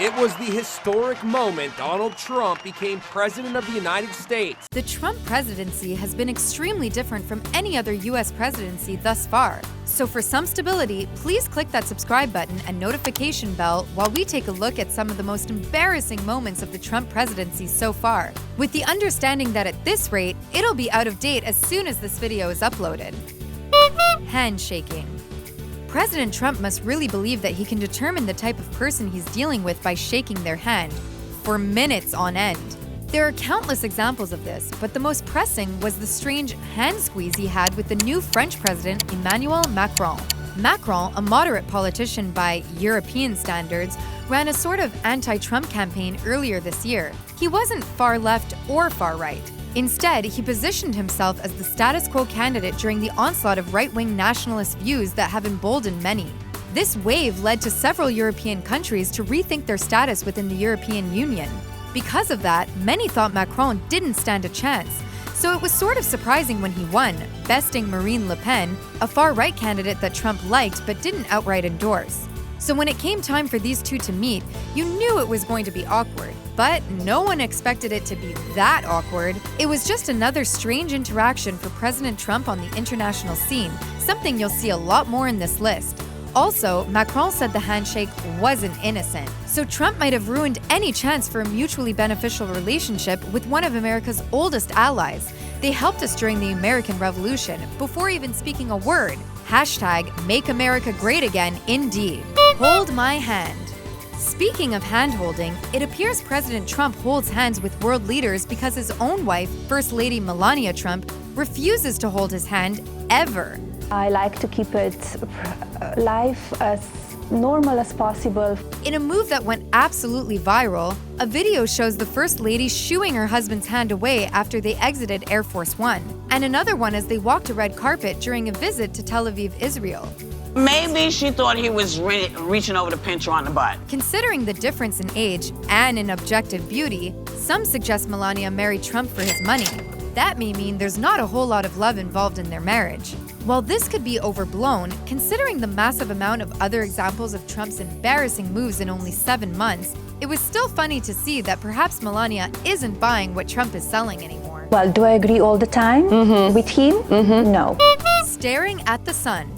It was the historic moment Donald Trump became President of the United States. The Trump presidency has been extremely different from any other U.S. presidency thus far. So for some stability, please click that subscribe button and notification bell while we take a look at some of the most embarrassing moments of the Trump presidency so far, with the understanding that at this rate, it'll be out of date as soon as this video is uploaded. Handshaking. President Trump must really believe that he can determine the type of person he's dealing with by shaking their hand, for minutes on end. There are countless examples of this, but the most pressing was the strange hand squeeze he had with the new French president, Emmanuel Macron. Macron, a moderate politician by European standards, ran a sort of anti-Trump campaign earlier this year. He wasn't far left or far right. Instead, he positioned himself as the status quo candidate during the onslaught of right-wing nationalist views that have emboldened many. This wave led to several European countries to rethink their status within the European Union. Because of that, many thought Macron didn't stand a chance, so it was sort of surprising when he won, besting Marine Le Pen, a far-right candidate that Trump liked but didn't outright endorse. So when it came time for these two to meet, you knew it was going to be awkward. But no one expected it to be that awkward. It was just another strange interaction for President Trump on the international scene, something you'll see a lot more in this list. Also, Macron said the handshake wasn't innocent, so Trump might have ruined any chance for a mutually beneficial relationship with one of America's oldest allies. They helped us during the American Revolution, before even speaking a word. #Make America Great Again, indeed. Hold my hand. Speaking of hand-holding, it appears President Trump holds hands with world leaders because his own wife, First Lady Melania Trump, refuses to hold his hand ever. I like to keep it life as normal as possible. In a move that went absolutely viral, a video shows the First Lady shooing her husband's hand away after they exited Air Force One, and another one as they walked a red carpet during a visit to Tel Aviv, Israel. Maybe she thought he was reaching over to pinch her on the butt. Considering the difference in age and in objective beauty, some suggest Melania married Trump for his money. That may mean there's not a whole lot of love involved in their marriage. While this could be overblown, considering the massive amount of other examples of Trump's embarrassing moves in only 7 months, it was still funny to see that perhaps Melania isn't buying what Trump is selling anymore. Well, do I agree all the time with him? No. Staring at the sun.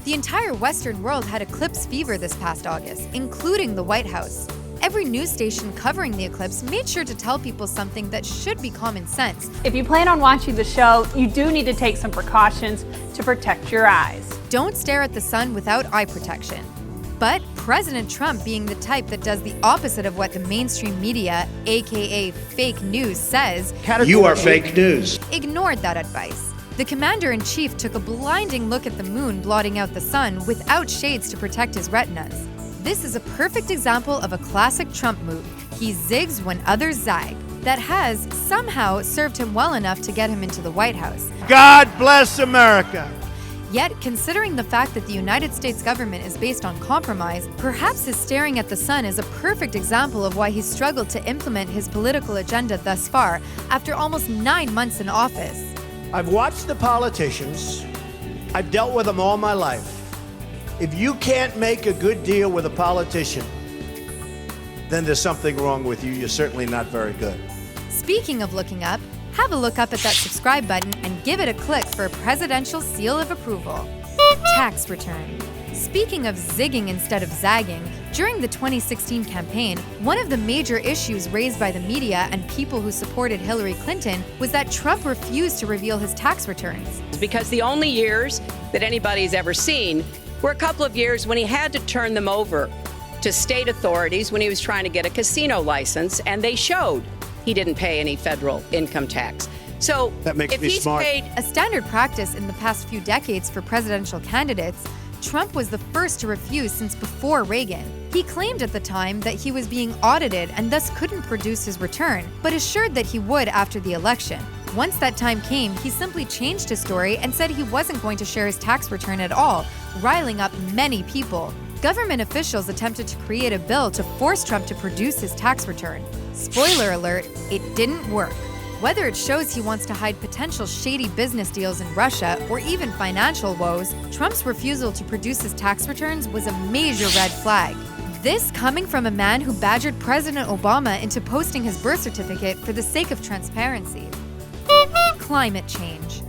The entire Western world had eclipse fever this past August, including the White House. Every news station covering the eclipse made sure to tell people something that should be common sense. If you plan on watching the show, you do need to take some precautions to protect your eyes. Don't stare at the sun without eye protection. But President Trump, being the type that does the opposite of what the mainstream media, aka fake news, says, You are fake news, ignored that advice. The commander-in-chief took a blinding look at the moon blotting out the sun without shades to protect his retinas. This is a perfect example of a classic Trump move. He zigs when others zag. That has, somehow, served him well enough to get him into the White House. God bless America. Yet, considering the fact that the United States government is based on compromise, perhaps his staring at the sun is a perfect example of why he struggled to implement his political agenda thus far, after almost 9 months in office. I've watched the politicians. I've dealt with them all my life. If you can't make a good deal with a politician, then there's something wrong with you. You're certainly not very good. Speaking of looking up, have a look up at that subscribe button and give it a click for a presidential seal of approval. Tax return. Speaking of zigging instead of zagging, during the 2016 campaign, one of the major issues raised by the media and people who supported Hillary Clinton was that Trump refused to reveal his tax returns. Because the only years that anybody's ever seen were a couple of years when he had to turn them over to state authorities when he was trying to get a casino license, and they showed he didn't pay any federal income tax. So that makes if me he's smart. paid a standard practice in the past few decades for presidential candidates, Trump was the first to refuse since before Reagan. He claimed at the time that he was being audited and thus couldn't produce his return, but assured that he would after the election. Once that time came, he simply changed his story and said he wasn't going to share his tax return at all, riling up many people. Government officials attempted to create a bill to force Trump to produce his tax return. Spoiler alert, it didn't work. Whether it shows he wants to hide potential shady business deals in Russia or even financial woes, Trump's refusal to produce his tax returns was a major red flag. This coming from a man who badgered President Obama into posting his birth certificate for the sake of transparency. Climate change.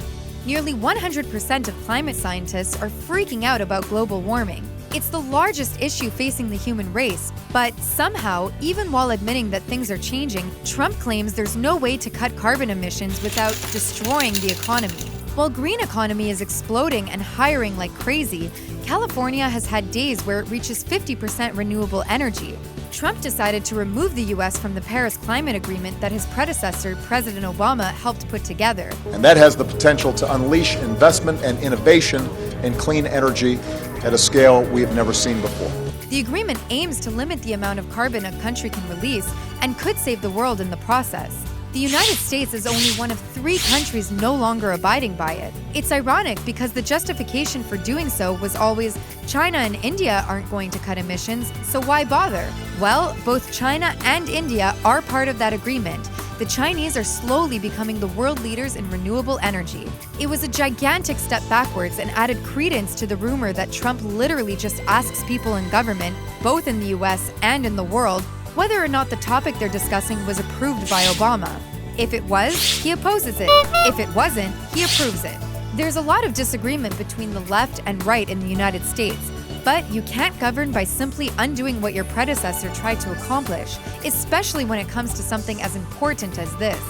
Nearly 100% of climate scientists are freaking out about global warming. It's the largest issue facing the human race, but somehow, even while admitting that things are changing, Trump claims there's no way to cut carbon emissions without destroying the economy. While green economy is exploding and hiring like crazy, California has had days where it reaches 50% renewable energy. Trump decided to remove the U.S. from the Paris Climate Agreement that his predecessor, President Obama, helped put together. And that has the potential to unleash investment and innovation in clean energy at a scale we have never seen before. The agreement aims to limit the amount of carbon a country can release and could save the world in the process. The United States is only one of 3 countries no longer abiding by it. It's ironic because the justification for doing so was always China and India aren't going to cut emissions, so why bother? Well, both China and India are part of that agreement. The Chinese are slowly becoming the world leaders in renewable energy. It was a gigantic step backwards and added credence to the rumor that Trump literally just asks people in government, both in the US and in the world, whether or not the topic they're discussing was approved by Obama. If it was, he opposes it. If it wasn't, he approves it. There's a lot of disagreement between the left and right in the United States, but you can't govern by simply undoing what your predecessor tried to accomplish, especially when it comes to something as important as this.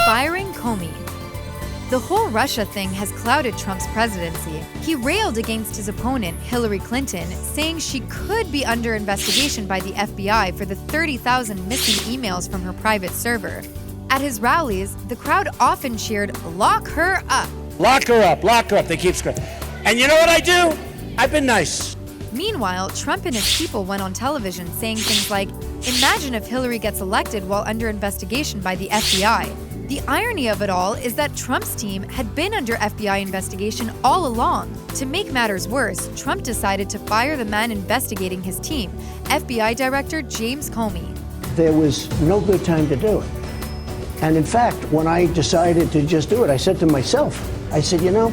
Firing Comey. The whole Russia thing has clouded Trump's presidency. He railed against his opponent, Hillary Clinton, saying she could be under investigation by the FBI for the 30,000 missing emails from her private server. At his rallies, the crowd often cheered, "Lock her up." Lock her up, they keep screaming. And you know what I do? I've been nice. Meanwhile, Trump and his people went on television saying things like, "Imagine if Hillary gets elected while under investigation by the FBI." The irony of it all is that Trump's team had been under FBI investigation all along. To make matters worse, Trump decided to fire the man investigating his team, FBI Director James Comey. There was no good time to do it. And in fact, when I decided to just do it, I said to myself, I said, you know,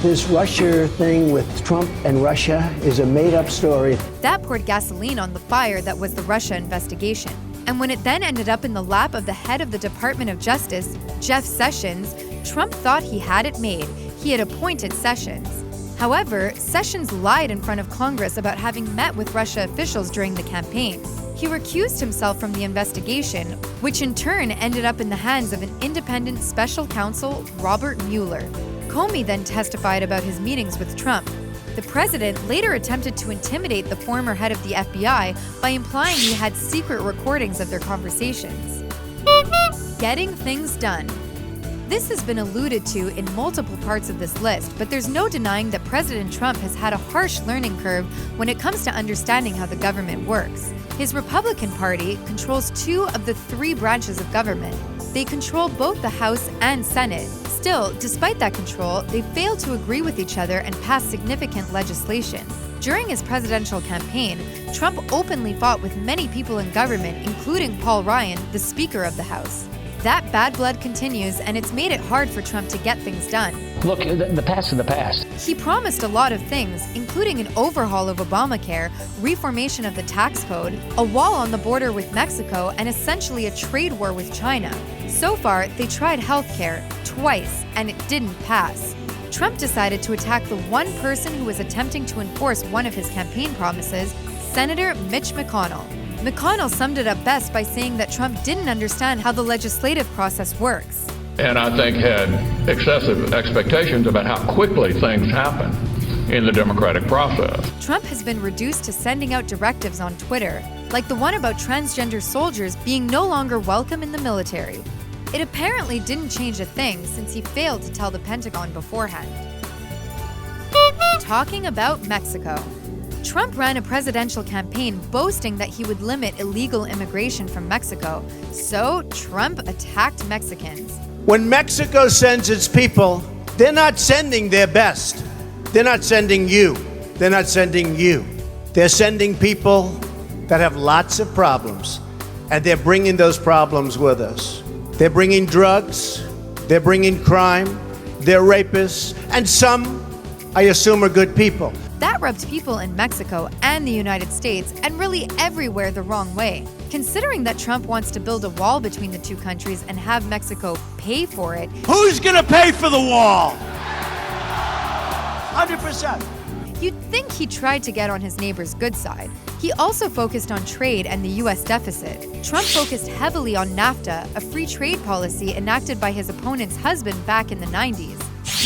this Russia thing with Trump and Russia is a made-up story. That poured gasoline on the fire that was the Russia investigation. And when it then ended up in the lap of the head of the Department of Justice, Jeff Sessions, Trump thought he had it made. He had appointed Sessions. However, Sessions lied in front of Congress about having met with Russia officials during the campaign. He recused himself from the investigation, which in turn ended up in the hands of an independent special counsel, Robert Mueller. Comey then testified about his meetings with Trump. The president later attempted to intimidate the former head of the FBI by implying he had secret recordings of their conversations. Getting things done. This has been alluded to in multiple parts of this list, but there's no denying that President Trump has had a harsh learning curve when it comes to understanding how the government works. His Republican Party controls 2 of the 3 branches of government. They control both the House and Senate. Still, despite that control, they failed to agree with each other and pass significant legislation. During his presidential campaign, Trump openly fought with many people in government, including Paul Ryan, the Speaker of the House. That bad blood continues, and it's made it hard for Trump to get things done. Look, the past is the past. He promised a lot of things, including an overhaul of Obamacare, reformation of the tax code, a wall on the border with Mexico, and essentially a trade war with China. So far, they tried healthcare twice, and it didn't pass. Trump decided to attack the one person who was attempting to enforce one of his campaign promises, Senator Mitch McConnell. McConnell summed it up best by saying that Trump didn't understand how the legislative process works. And I think had excessive expectations about how quickly things happen in the democratic process. Trump has been reduced to sending out directives on Twitter, like the one about transgender soldiers being no longer welcome in the military. It apparently didn't change a thing since he failed to tell the Pentagon beforehand. Talking about Mexico. Trump ran a presidential campaign boasting that he would limit illegal immigration from Mexico, so Trump attacked Mexicans. When Mexico sends its people, they're not sending their best. They're not sending you. They're not sending you. They're sending people that have lots of problems, and they're bringing those problems with us. They're bringing drugs, they're bringing crime, they're rapists, and some, I assume, are good people. That rubbed people in Mexico and the United States and really everywhere the wrong way. Considering that Trump wants to build a wall between the two countries and have Mexico pay for it, Who's gonna pay for the wall? 100%. you'd think he tried to get on his neighbor's good side. He also focused on trade and the U.S. deficit. Trump focused heavily on NAFTA, a free trade policy enacted by his opponent's husband back in the 90s.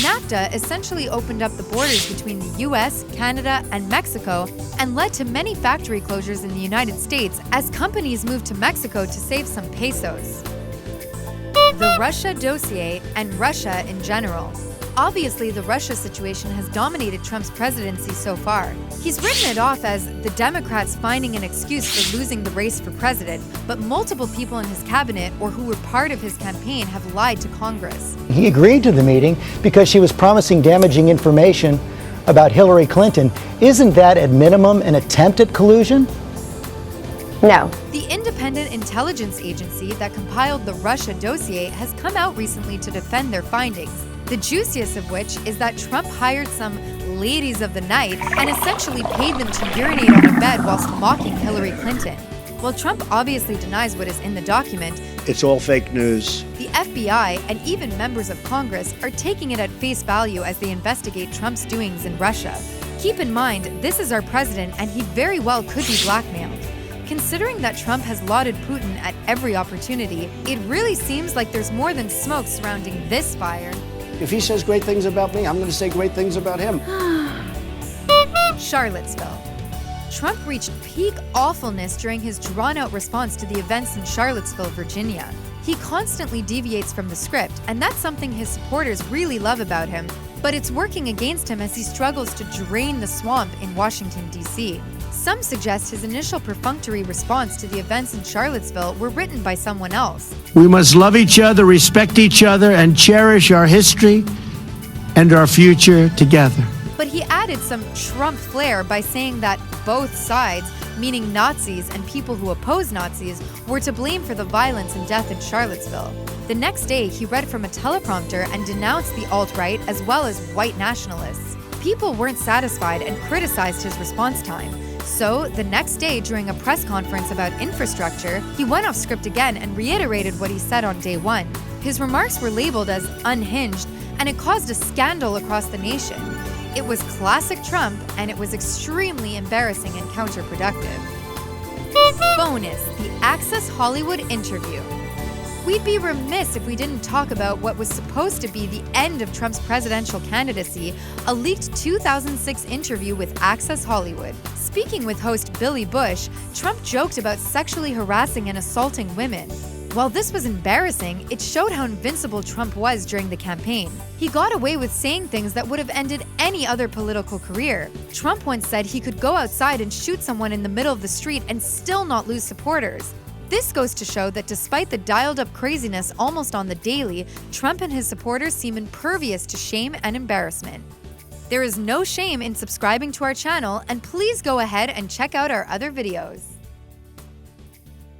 NAFTA essentially opened up the borders between the U.S., Canada, and Mexico and led to many factory closures in the United States as companies moved to Mexico to save some pesos. The Russia dossier and Russia in general. Obviously, the Russia situation has dominated Trump's presidency so far. He's written it off as the Democrats finding an excuse for losing the race for president, but multiple people in his cabinet or who were part of his campaign have lied to Congress. He agreed to the meeting because she was promising damaging information about Hillary Clinton. Isn't that at minimum an attempt at collusion? No. The independent intelligence agency that compiled the Russia dossier has come out recently to defend their findings. The juiciest of which is that Trump hired some ladies of the night and essentially paid them to urinate on a bed whilst mocking Hillary Clinton. While Trump obviously denies what is in the document, It's all fake news. the FBI and even members of Congress are taking it at face value as they investigate Trump's doings in Russia. Keep in mind, this is our president and he very well could be blackmailed. Considering that Trump has lauded Putin at every opportunity, it really seems like there's more than smoke surrounding this fire. If he says great things about me, I'm going to say great things about him. Charlottesville. Trump reached peak awfulness during his drawn-out response to the events in Charlottesville, Virginia. He constantly deviates from the script, and that's something his supporters really love about him, but it's working against him as he struggles to drain the swamp in Washington, D.C. Some suggest his initial perfunctory response to the events in Charlottesville were written by someone else. We must love each other, respect each other, and cherish our history and our future together. But he added some Trump flair by saying that both sides, meaning Nazis and people who oppose Nazis, were to blame for the violence and death in Charlottesville. The next day, he read from a teleprompter and denounced the alt-right as well as white nationalists. People weren't satisfied and criticized his response time. So, the next day, during a press conference about infrastructure, he went off script again and reiterated what he said on day one. His remarks were labeled as unhinged, and it caused a scandal across the nation. It was classic Trump, and it was extremely embarrassing and counterproductive. Bonus: the Access Hollywood interview. We'd be remiss if we didn't talk about what was supposed to be the end of Trump's presidential candidacy, a leaked 2006 interview with Access Hollywood. Speaking with host Billy Bush, Trump joked about sexually harassing and assaulting women. While this was embarrassing, it showed how invincible Trump was during the campaign. He got away with saying things that would have ended any other political career. Trump once said he could go outside and shoot someone in the middle of the street and still not lose supporters. This goes to show that despite the dialed-up craziness almost on the daily, Trump and his supporters seem impervious to shame and embarrassment. There is no shame in subscribing to our channel, and please go ahead and check out our other videos.